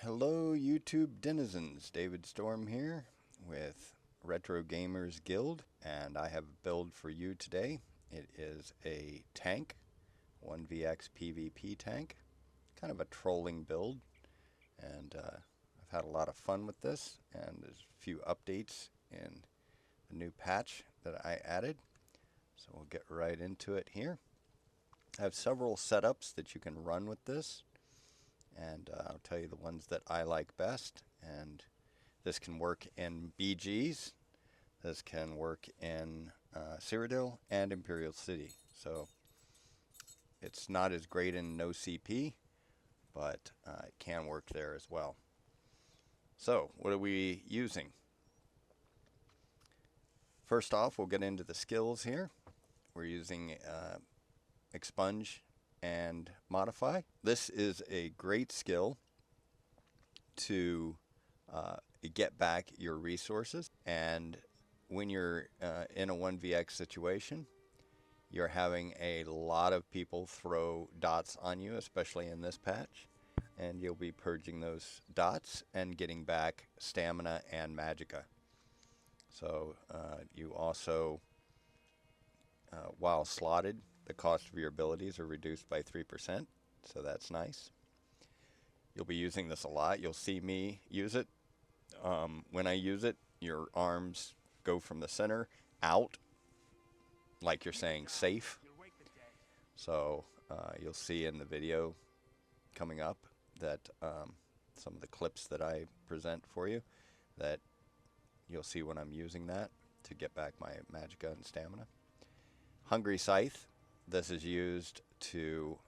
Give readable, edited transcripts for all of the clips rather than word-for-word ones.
Hello YouTube denizens, David Storm here with Retro Gamers Guild, and I have a build for you today. It is a tank, 1vx PvP tank, kind of a trolling build, and I've had a lot of fun with this, and there's a few updates in the new patch that I added, so we'll get right into it here. I have several setups that you can run with this, and I'll tell you the ones that I like best. And this can work in BGs, this can work in Cyrodiil and ImperialCity. So it's not as great in no CP, but it can work there as well. So what are we using? First off, we'll get into the skills here. We're using Expunge and Modify. This is a great skill to get back your resources, and when you're in a 1vx situation, you're having a lot of people throw dots on you, especially in this patch, and you'll be purging those dots and getting back stamina and magicka. So you also, while slotted, the cost of your abilities are reduced by 3%, so that's nice. You'll be using this a lot. You'll see me use it. When I use it, your arms go from the center out, like you're saying safe. So you'll see in the video coming up that some of the clips that I present for you, that you'll see when I'm using that to get back my magicka and stamina. Hungry Scythe. This is used to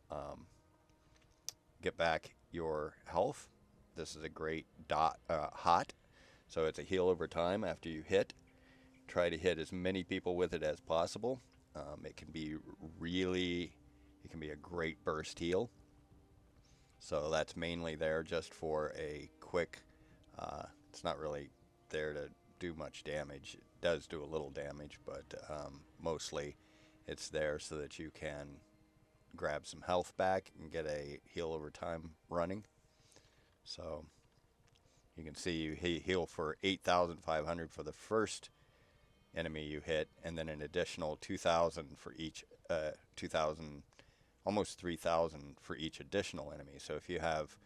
get back your health. This is a great hot, so it's a heal over time after you hit. Try to hit as many people with it as possible. It can be a great burst heal. So that's mainly there just for a quick, it's not really there to do much damage. It does do a little damage, but mostly it's there so that you can grab some health back and get a heal over time running. So you can see you heal for 8,500 for the first enemy you hit, and then an additional 2,000 for each, 2,000, almost 3,000 for each additional enemy. So if you have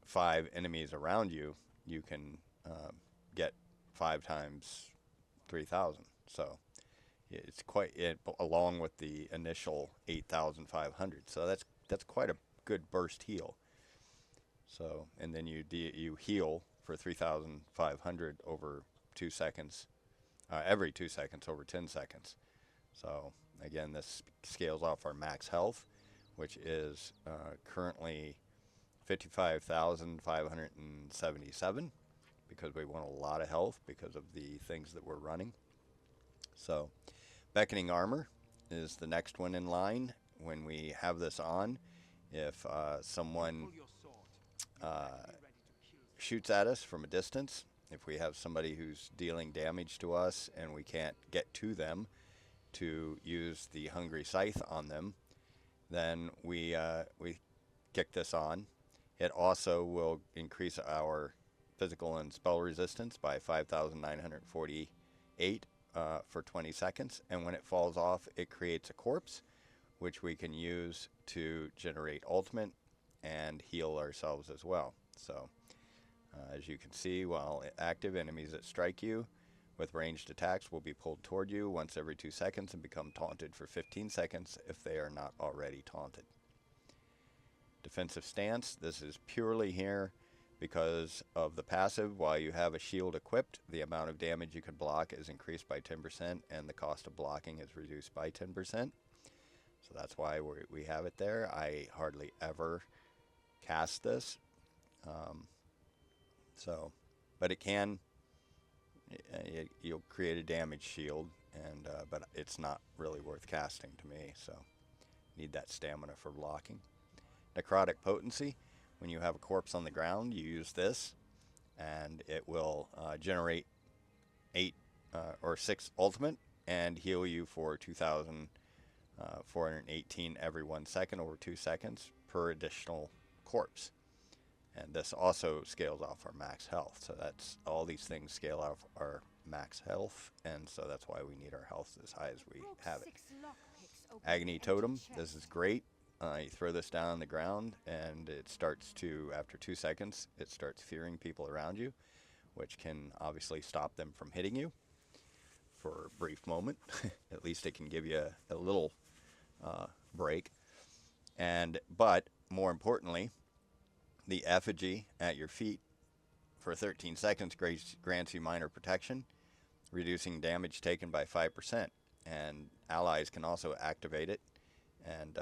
5 enemies around you, you can get 5 times 3,000. So it's quite along with the initial 8,500. So that's quite a good burst heal. So, and then you heal for 3,500 over 2 seconds, every 2 seconds over 10 seconds. So again, this scales off our max health, which is currently 55,577, because we want a lot of health because of the things that we're running. So Beckoning Armor is the next one in line. When we have this on, if someone shoots at us from a distance, if we have somebody who's dealing damage to us and we can't get to them to use the Hungry Scythe on them, then we kick this on. It also will increase our physical and spell resistance by 5,948 for 20 seconds, and when it falls off, it creates a corpse, which we can use to generate ultimate and heal ourselves as well. So as you can see, while active, enemies that strike you with ranged attacks will be pulled toward you once every 2 seconds and become taunted for 15 seconds if they are not already taunted. Defensive Stance. This is purely here because of the passive. While you have a shield equipped, the amount of damage you can block is increased by 10%, and the cost of blocking is reduced by 10%. So that's why we have it there. I hardly ever cast this. But it can, you'll create a damage shield, and but it's not really worth casting to me, so need that stamina for blocking. Necrotic Potency. When you have a corpse on the ground, you use this, and it will generate 8 or 6 ultimate and heal you for 2,418 every 1 second over 2 seconds per additional corpse. And this also scales off our max health. So that's all these things scale off our max health, and so that's why we need our health as high as we have it. Agony Totem, this is great. You throw this down on the ground, and it starts to, after 2 seconds, it starts fearing people around you, which can obviously stop them from hitting you for a brief moment. At least it can give you a little break. But more importantly, the effigy at your feet for 13 seconds grants you minor protection, reducing damage taken by 5%. And allies can also activate it and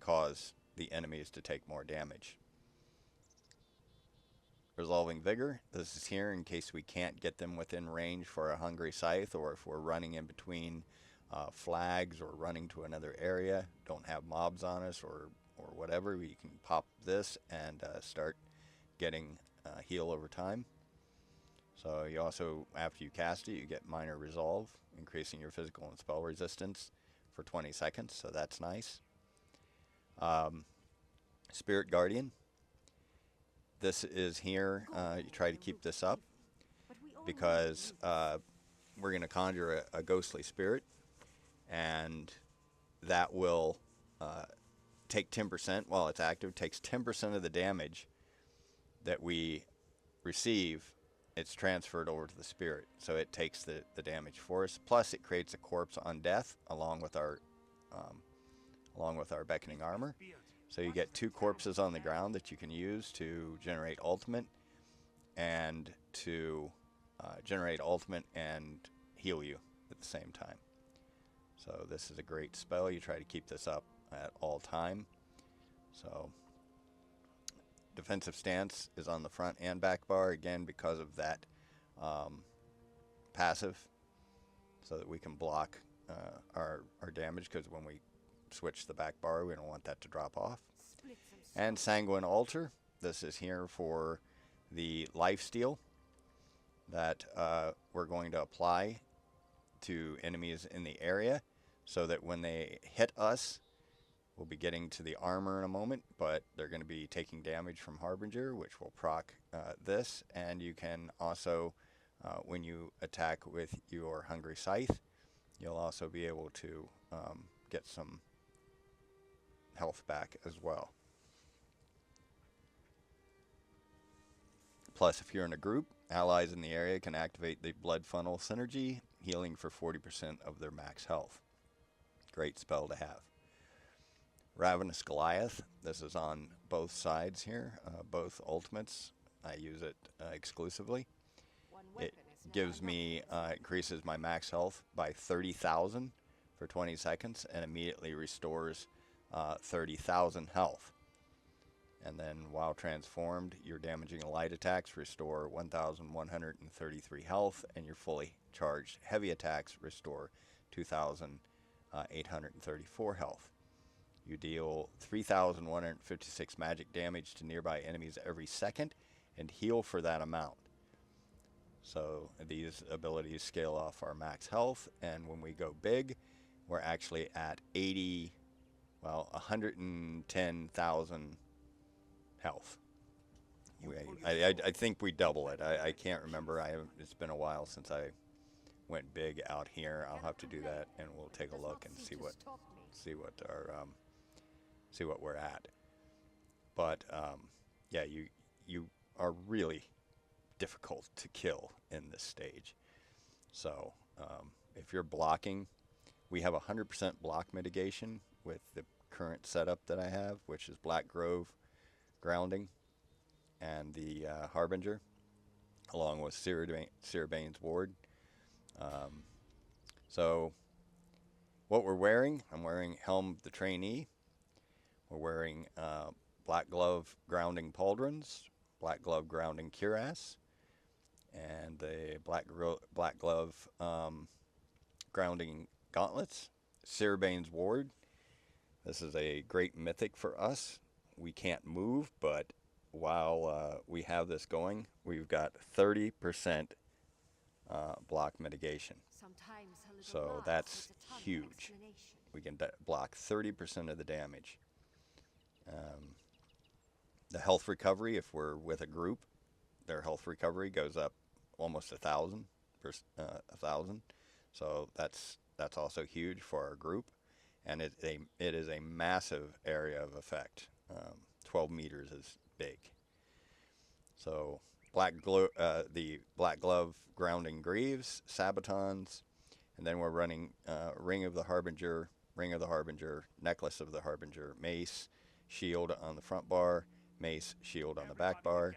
cause the enemies to take more damage. Resolving Vigor, this is here in case we can't get them within range for a Hungry Scythe, or if we're running in between flags or running to another area, don't have mobs on us or whatever, we can pop this and start getting heal over time. So you also, after you cast it, you get Minor Resolve, increasing your physical and spell resistance for 20 seconds, so that's nice. Spirit Guardian, this is here, you try to keep this up because we're going to conjure a ghostly spirit, and that will take 10% while it's active, takes 10% of the damage that we receive. It's transferred over to the spirit, so it takes the damage for us. Plus, it creates a corpse on death along with our beckoning armor. So you get 2 corpses on the ground that you can use to generate ultimate and heal you at the same time. So this is a great spell. You try to keep this up at all time. So defensive stance is on the front and back bar, again because of that passive, so that we can block our damage, because when we switch the back bar we don't want that to drop off. And Sanguine Altar, this is here for the lifesteal that we're going to apply to enemies in the area, so that when they hit us, we'll be getting to the armor in a moment, but they're going to be taking damage from Harbinger, which will proc this. And you can also, when you attack with your Hungry Scythe, you'll also be able to get some health back as well. Plus, if you're in a group, allies in the area can activate the Blood Funnel Synergy, healing for 40% of their max health. Great spell to have. Ravenous Goliath, this is on both sides here, both ultimates. I use it exclusively. It gives me, increases my max health by 30,000 for 20 seconds and immediately restores 30,000 health. And then while transformed, your damaging light attacks restore 1,133 health, and your fully charged heavy attacks restore 2,834 health. You deal 3,156 magic damage to nearby enemies every second and heal for that amount. So these abilities scale off our max health, and when we go big, we're actually at 110,000 health. I think we double it. I can't remember. It's been a while since I went big out here. I'll have to do that, and we'll take a look and see what we're at. But yeah, you are really difficult to kill in this stage. So if you're blocking, we have 100% block mitigation with the current setup that I have, which is Black Grove Grounding and the Harbinger, along with Sirabane's Ward. So what we're wearing, I'm wearing Helm of the Trainee. We're wearing Black Glove Grounding Pauldrons, Black Glove Grounding Cuirass, and the Black Glove Grounding Gauntlets. Sirabane's Ward. This is a great mythic for us. We can't move, but while we have this going, we've got 30% block mitigation. So that's huge. We can block 30% of the damage. The health recovery, if we're with a group, their health recovery goes up almost 1,000. So that's also huge for our group, and it is a massive area of effect. 12 meters is big. So the black glove grounding greaves, sabatons, and then we're running ring of the harbinger, necklace of the harbinger, mace, shield on the front bar, mace, shield on the back bar.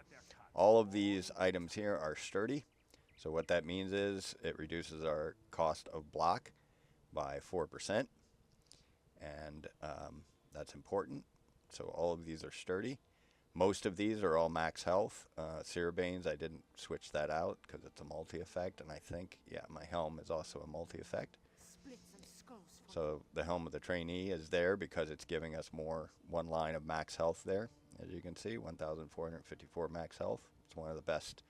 All of these items here are sturdy. So what that means is it reduces our cost of block by 4%, and that's important. So all of these are sturdy. Most of these are all max health. Cerebanes, I didn't switch that out because it's a multi-effect, and I think, yeah, my helm is also a multi-effect. So the helm of the trainee is there because it's giving us more one line of max health there. As you can see, 1,454 max health. It's one of the best.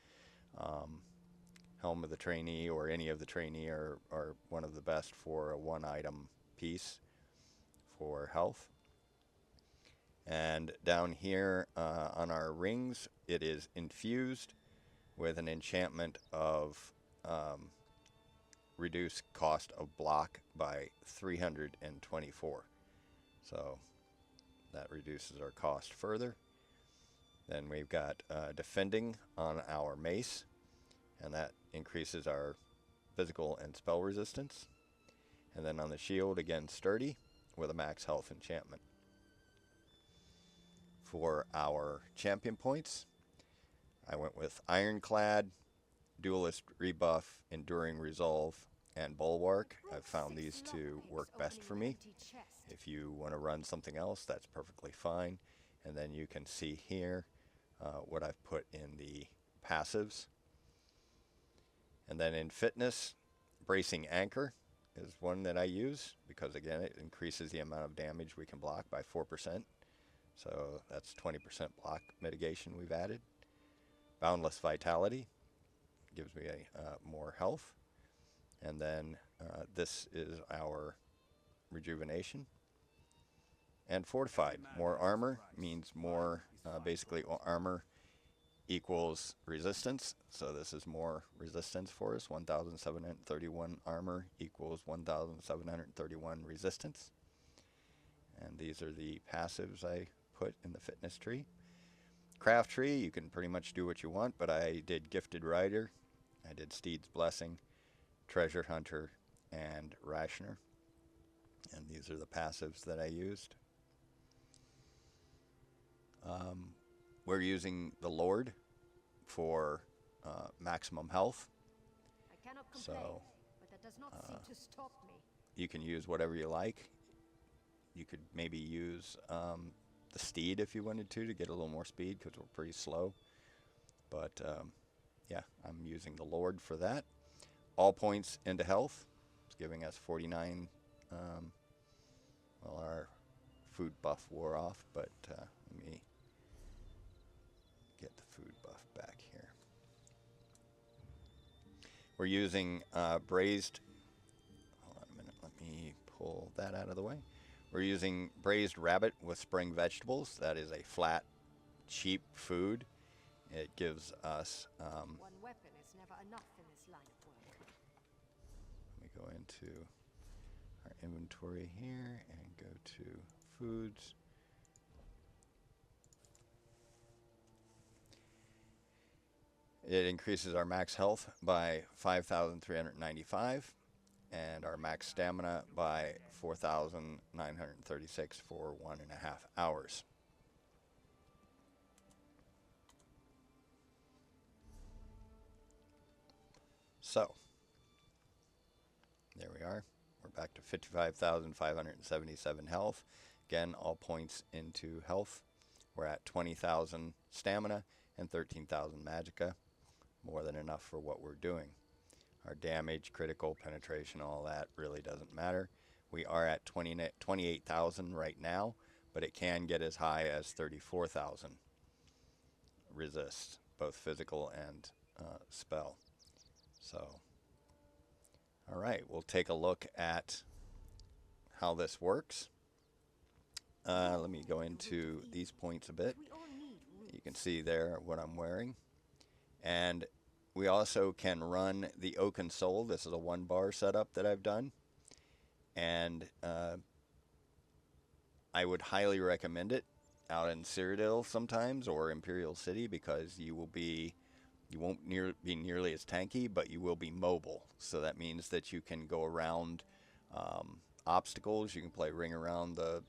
Helm of the trainee or any of the trainee are one of the best for a one item piece for health. And down here on our rings, it is infused with an enchantment of reduce cost of block by 324. So that reduces our cost further. Then we've got defending on our mace, and that increases our physical and spell resistance. And then on the shield, again, sturdy with a max health enchantment. For our champion points, I went with Ironclad, Duelist Rebuff, Enduring Resolve, and Bulwark. I've found these to work best for me. If you want to run something else, that's perfectly fine. And then you can see here what I've put in the passives. And then in fitness, Bracing Anchor is one that I use because, again, it increases the amount of damage we can block by 4%. So that's 20% block mitigation we've added. Boundless Vitality gives me more health. And then this is our Rejuvenation. And Fortified. More armor means more, basically armor equals resistance. So this is more resistance for us. 1,731 armor equals 1,731 resistance. And these are the passives I put in the fitness tree. Craft tree, you can pretty much do what you want, but I did Gifted Rider, I did Steed's Blessing, Treasure Hunter, and Rationer. And these are the passives that I used. We're using the Lord for maximum health. I cannot complain, So but that does not seem to stop me. you can use whatever you like. You could maybe use the Steed if you wanted to get a little more speed because we're pretty slow. But yeah, I'm using the Lord for that. All points into health. It's giving us 49. Well, our food buff wore off, but let me get the food buff back here. We're using braised. Hold on a minute. Let me pull that out of the way. We're using braised rabbit with spring vegetables. That is a flat, cheap food. It gives us. One weapon is never enough in this line of work. Let me go into our inventory here and go to foods. It increases our max health by 5,395 and our max stamina by 4,936 for 1.5 hours. So, there we are. We're back to 55,577 health. Again, all points into health. We're at 20,000 stamina and 13,000 magicka. More than enough for what we're doing. Our damage, critical, penetration, all that really doesn't matter. We are at 28,000 right now, but it can get as high as 34,000 resist, both physical and spell. So, all right, we'll take a look at how this works. Let me go into these points a bit. You can see there what I'm wearing. And we also can run the Oaken Soul. This is a 1-bar setup that I've done. And I would highly recommend it out in Cyrodiil sometimes, or Imperial City, because you won't be nearly as tanky, but you will be mobile. So that means that you can go around obstacles. You can play ring around the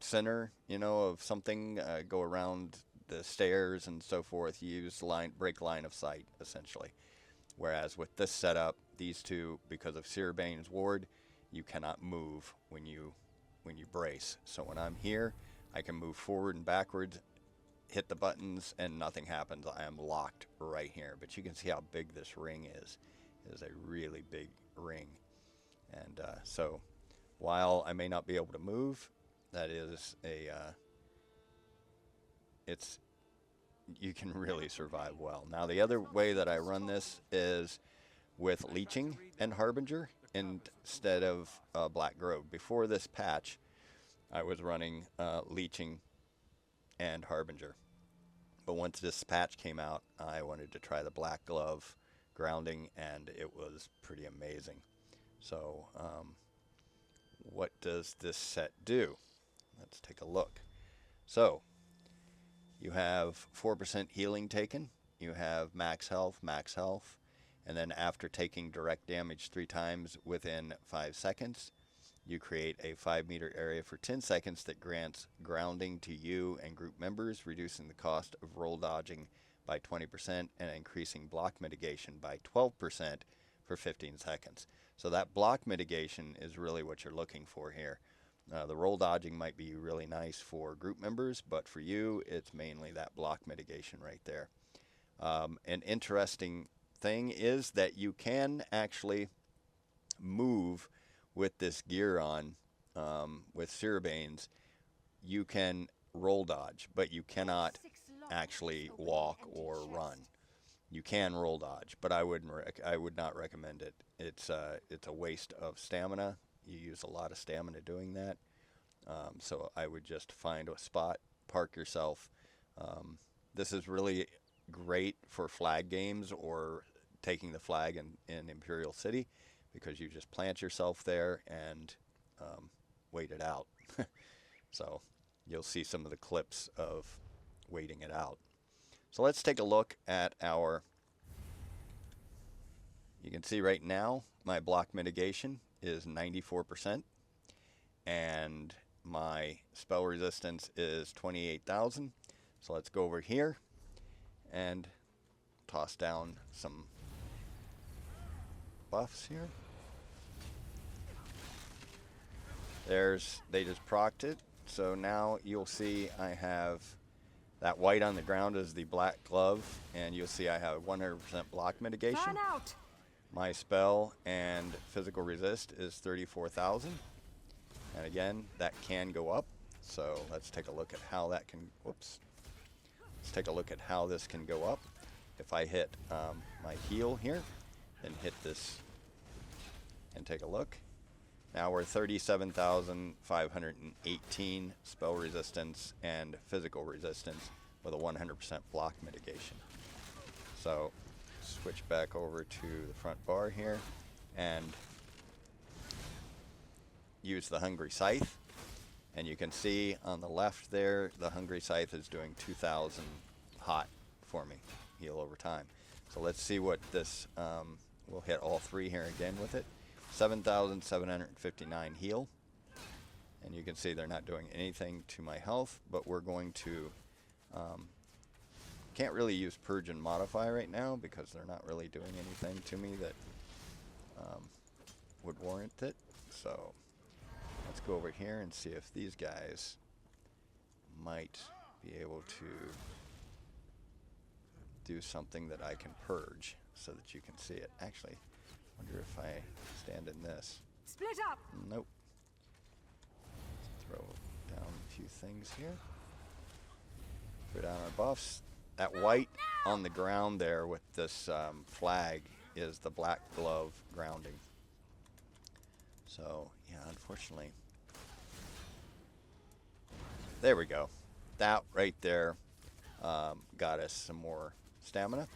center, of something, go around the stairs and so forth. You use break line of sight, essentially. Whereas with this setup, these two, because of Searbane's ward, you cannot move when you brace. So when I'm here, I can move forward and backwards, hit the buttons, and nothing happens. I am locked right here. But you can see how big this ring is. It is a really big ring. And so while I may not be able to move, that is you can really survive well. Now the other way that I run this is with Leeching and Harbinger instead of Black Grove. Before this patch, I was running Leeching and Harbinger. But once this patch came out, I wanted to try the Black Glove grounding, and it was pretty amazing. So what does this set do? Let's take a look. So you have 4% healing taken, you have max health, and then after taking direct damage 3 times within 5 seconds, you create a 5-meter area for 10 seconds that grants grounding to you and group members, reducing the cost of roll dodging by 20% and increasing block mitigation by 12% for 15 seconds. So that block mitigation is really what you're looking for here. The roll dodging might be really nice for group members, but for you, it's mainly that block mitigation right there. An interesting thing is that you can actually move with this gear on, with Searbane's. You can roll dodge, but you cannot actually walk or run. You can roll dodge, but I would not recommend it. It's a waste of stamina. You use a lot of stamina doing that. So I would just find a spot, park yourself. This is really great for flag games or taking the flag in Imperial City, because you just plant yourself there and wait it out. So you'll see some of the clips of waiting it out. So let's take a look at you can see right now my block mitigation is 94%, and my spell resistance is 28,000. So let's go over here and toss down some buffs here. They just procced it. So now you'll see I have that white on the ground is the Black Glove, and you'll see I have 100% block mitigation. My spell and physical resist is 34,000. And again, that can go up. So let's take a look at how that can, let's take a look at how this can go up. If I hit my heal here, then hit this and take a look. Now we're 37,518 spell resistance and physical resistance with a 100% block mitigation. So switch back over to the front bar here and use the Hungry Scythe. And you can see on the left there, the Hungry Scythe is doing 2,000 hot for me, heal over time. So let's see what this, we'll hit all 3 here again with it. 7,759 heal, and you can see they're not doing anything to my health, but we're going to can't really use Purge and Modify right now because they're not really doing anything to me that would warrant it. So let's go over here and see if these guys might be able to do something that I can purge so that you can see it. Actually, wonder if I stand in this. Split up. Nope. Throw down a few things here. Throw down our buffs. That white on the ground there with this flag is the Black Glove grounding. So yeah, unfortunately, There we go. That right there got us some more stamina.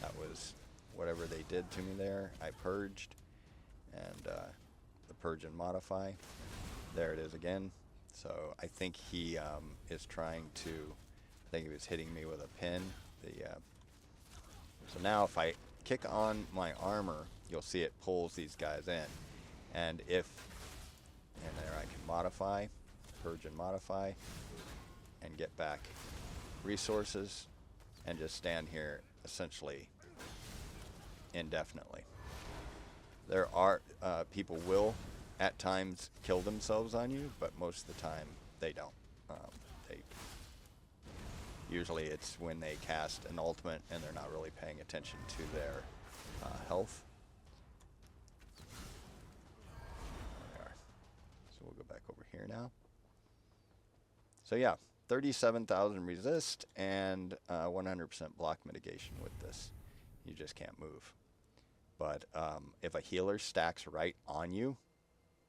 That was whatever they did to me there. I purged, and the purge and modify. There it is again. So I think he is trying to. I think he was hitting me with a pin. So now if I kick on my armor, you'll see it pulls these guys in, and there I can modify, purge and modify, and get back resources, and just stand here essentially indefinitely. There are people will at times kill themselves on you, but most of the time they don't. Usually it's when they cast an ultimate and they're not really paying attention to their health. There we are. So we'll go back over here now. So yeah, 37,000 resist and 100% block mitigation with this. You just can't move. But if a healer stacks right on you,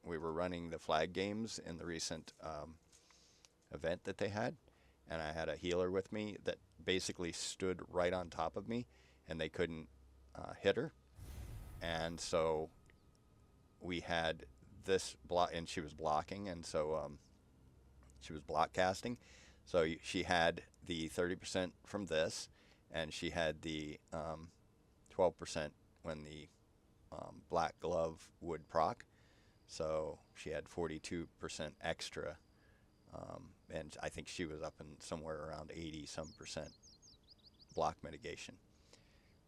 we were running the flag games in the recent event that they had, and I had a healer with me that basically stood right on top of me, and they couldn't hit her. And so we had this block, and she was blocking, and so she was block casting. So she had the 30% from this, and she had the 12% when the black glove would proc. So she had 42% extra, and I think she was up in somewhere around 80-some% block mitigation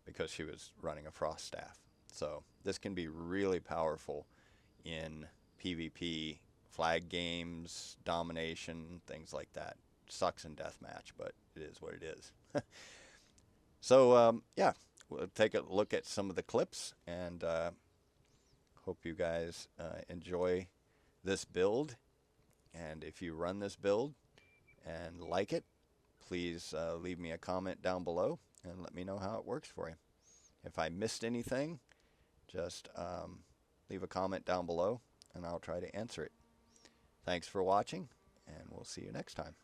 because she was running a frost staff. So this can be really powerful in PvP, flag games, domination, things like that. Sucks in deathmatch, but it is what it is. So yeah, we'll take a look at some of the clips, and hope you guys enjoy this build. And if you run this build and like it, please leave me a comment down below and let me know how it works for you. If I missed anything, just leave a comment down below and I'll try to answer it. Thanks for watching, and we'll see you next time.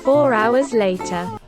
4 hours later.